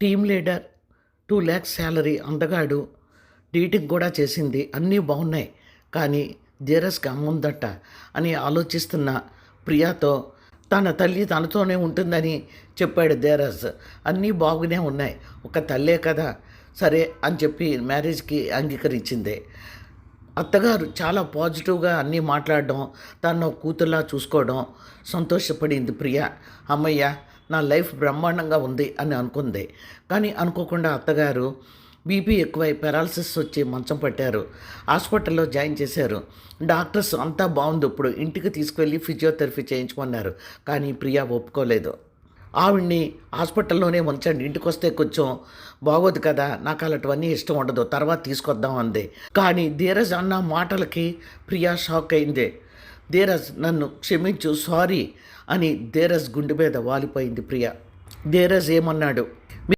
Team leader, 2 lakhs salary, అందగాడు, dating కూడా చేసింది, అన్నీ బాగున్నాయి. కానీ ధీరజ్కి అమ్ముందట అని ఆలోచిస్తున్న ప్రియాతో తన తల్లి తనతోనే ఉంటుందని చెప్పాడు ధీరజ్. అన్నీ బాగునే ఉన్నాయి, ఒక తల్లే కదా సరే అని చెప్పి మ్యారేజ్కి అంగీకరించింది. అత్తగారు చాలా పాజిటివ్గా అన్నీ మాట్లాడడం, తను కూతుర్లా చూసుకోవడం సంతోషపడింది ప్రియ. అమ్మయ్య, నా లైఫ్ బ్రహ్మాండంగా ఉంది అని అనుకుంది. కానీ అనుకోకుండా అత్తగారు బీపీ ఎక్కువై పెరాలసిస్ వచ్చి మంచం పట్టారు. హాస్పిటల్లో జాయిన్ చేశారు. డాక్టర్స్ అంతా బాగుంది, ఇప్పుడు ఇంటికి తీసుకువెళ్ళి ఫిజియోథెరపీ చేయించుకున్నారు. కానీ ప్రియ ఒప్పుకోలేదు. ఆవిడ్ని హాస్పిటల్లోనే ఉంచండి, ఇంటికి వస్తే కొంచెం బాగోదు కదా, నాకు అలాంటివన్నీ ఇష్టం ఉండదు, తర్వాత తీసుకొద్దాం అంది. కానీ ధీరజ్ అన్న మాటలకి ప్రియా షాక్ అయింది. ధీరజ్ నన్ను క్షమించు, సారీ అని ధీరజ్ గుండె మీద వాలిపోయింది ప్రియ. ధీరజ్ ఏమన్నాడు,